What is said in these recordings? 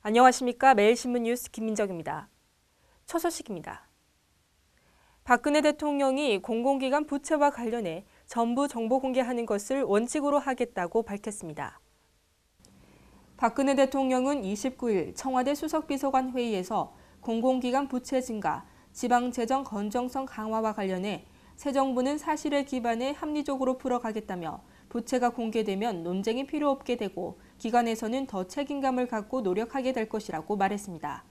안녕하십니까. 매일신문 뉴스 김민정입니다. 첫 소식입니다. 박근혜 대통령이 공공기관 부채와 관련해 전부 정보 공개하는 것을 원칙으로 하겠다고 밝혔습니다. 박근혜 대통령은 29일 청와대 수석비서관 회의에서 공공기관 부채 증가, 지방재정 건정성 강화와 관련해 새 정부는 사실에 기반해 합리적으로 풀어가겠다며 부채가 공개되면 논쟁이 필요 없게 되고 기관에서는 더 책임감을 갖고 노력하게 될 것이라고 말했습니다.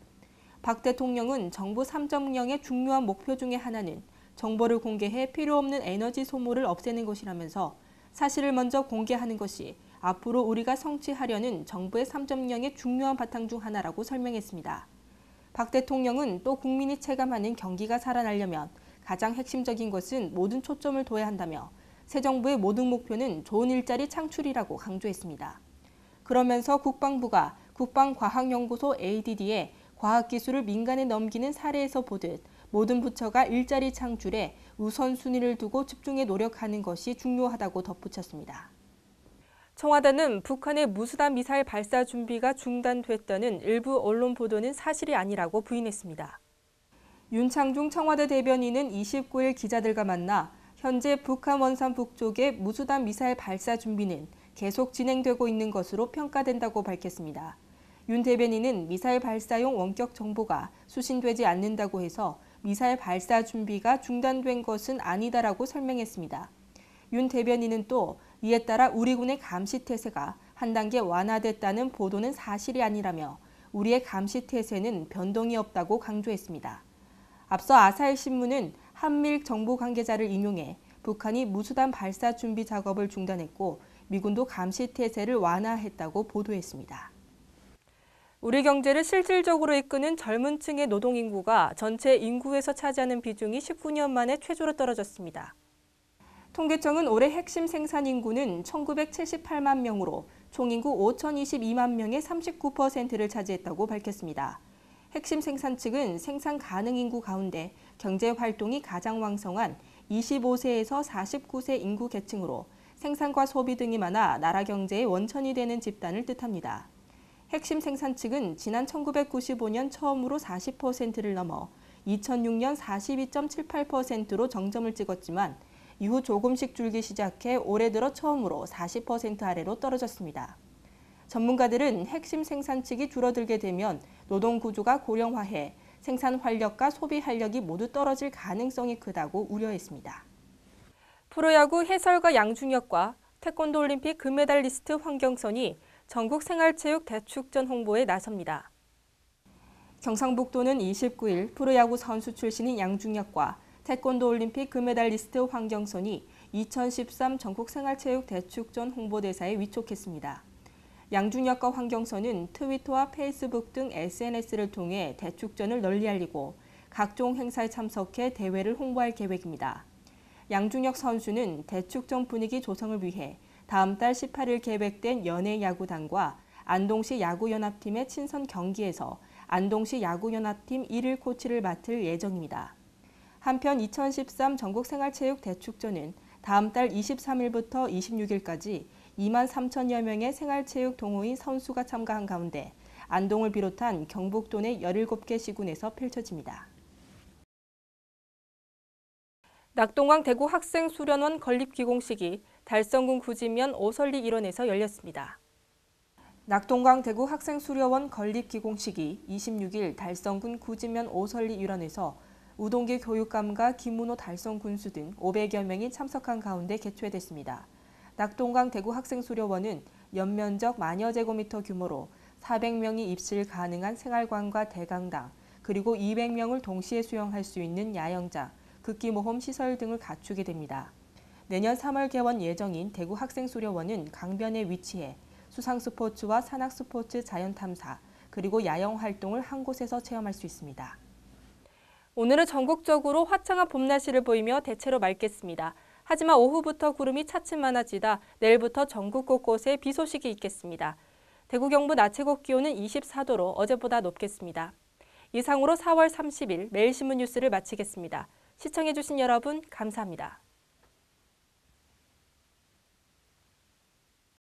박 대통령은 정부 3.0의 중요한 목표 중에 하나는 정보를 공개해 필요 없는 에너지 소모를 없애는 것이라면서 사실을 먼저 공개하는 것이 앞으로 우리가 성취하려는 정부의 3.0의 중요한 바탕 중 하나라고 설명했습니다. 박 대통령은 또 국민이 체감하는 경기가 살아나려면 가장 핵심적인 것은 모든 초점을 둬야 한다며 새 정부의 모든 목표는 좋은 일자리 창출이라고 강조했습니다. 그러면서 국방부가 국방과학연구소 ADD에 과학기술을 민간에 넘기는 사례에서 보듯 모든 부처가 일자리 창출에 우선순위를 두고 집중해 노력하는 것이 중요하다고 덧붙였습니다. 청와대는 북한의 무수단 미사일 발사 준비가 중단됐다는 일부 언론 보도는 사실이 아니라고 부인했습니다. 윤창중 청와대 대변인은 29일 기자들과 만나 현재 북한 원산 북쪽의 무수단 미사일 발사 준비는 계속 진행되고 있는 것으로 평가된다고 밝혔습니다. 윤 대변인은 미사일 발사용 원격 정보가 수신되지 않는다고 해서 미사일 발사 준비가 중단된 것은 아니다라고 설명했습니다. 윤 대변인은 또 이에 따라 우리 군의 감시 태세가 한 단계 완화됐다는 보도는 사실이 아니라며 우리의 감시 태세는 변동이 없다고 강조했습니다. 앞서 아사히신문은 한미일 정보 관계자를 인용해 북한이 무수단 발사 준비 작업을 중단했고 미군도 감시 태세를 완화했다고 보도했습니다. 우리 경제를 실질적으로 이끄는 젊은 층의 노동 인구가 전체 인구에서 차지하는 비중이 19년 만에 최저로 떨어졌습니다. 통계청은 올해 핵심 생산 인구는 1978만 명으로 총 인구 5022만 명의 39%를 차지했다고 밝혔습니다. 핵심 생산층은 생산 가능 인구 가운데 경제 활동이 가장 왕성한 25세에서 49세 인구 계층으로 생산과 소비 등이 많아 나라 경제의 원천이 되는 집단을 뜻합니다. 핵심 생산층은 지난 1995년 처음으로 40%를 넘어 2006년 42.78%로 정점을 찍었지만 이후 조금씩 줄기 시작해 올해 들어 처음으로 40% 아래로 떨어졌습니다. 전문가들은 핵심 생산층이 줄어들게 되면 노동 구조가 고령화해 생산 활력과 소비 활력이 모두 떨어질 가능성이 크다고 우려했습니다. 프로야구 해설가 양중혁과 태권도 올림픽 금메달리스트 황경선이 전국 생활체육 대축전 홍보에 나섭니다. 경상북도는 29일 프로야구 선수 출신인 양중혁과 태권도 올림픽 금메달리스트 황경선이 2013 전국 생활체육 대축전 홍보대사에 위촉했습니다. 양중혁과 황경선은 트위터와 페이스북 등 SNS를 통해 대축전을 널리 알리고 각종 행사에 참석해 대회를 홍보할 계획입니다. 양중혁 선수는 대축전 분위기 조성을 위해 다음 달 18일 계획된 연예야구단과 안동시 야구연합팀의 친선 경기에서 안동시 야구연합팀 1일 코치를 맡을 예정입니다. 한편 2013 전국생활체육 대축전은 다음 달 23일부터 26일까지 2만 3천여 명의 생활체육 동호인 선수가 참가한 가운데 안동을 비롯한 경북도 내 17개 시군에서 펼쳐집니다. 낙동강 대구 학생수련원 건립 기공식이 달성군 구지면 오설리 일원에서 열렸습니다. 낙동강 대구 학생수련원 건립 기공식이 26일 달성군 구지면 오설리 일원에서 우동기 교육감과 김문호 달성 군수 등 500여 명이 참석한 가운데 개최됐습니다. 낙동강 대구 학생수련원은 연면적 만여 제곱미터 규모로 400명이 입실 가능한 생활관과 대강당, 그리고 200명을 동시에 수용할 수 있는 야영장, 극기모험 시설 등을 갖추게 됩니다. 내년 3월 개원 예정인 대구 학생수련원은 강변에 위치해 수상스포츠와 산악스포츠 자연탐사, 그리고 야영 활동을 한 곳에서 체험할 수 있습니다. 오늘은 전국적으로 화창한 봄 날씨를 보이며 대체로 맑겠습니다. 하지만 오후부터 구름이 차츰 많아지다 내일부터 전국 곳곳에 비 소식이 있겠습니다. 대구 경북 낮 최고 기온은 24도로 어제보다 높겠습니다. 이상으로 4월 30일 매일신문 뉴스를 마치겠습니다. 시청해주신 여러분 감사합니다.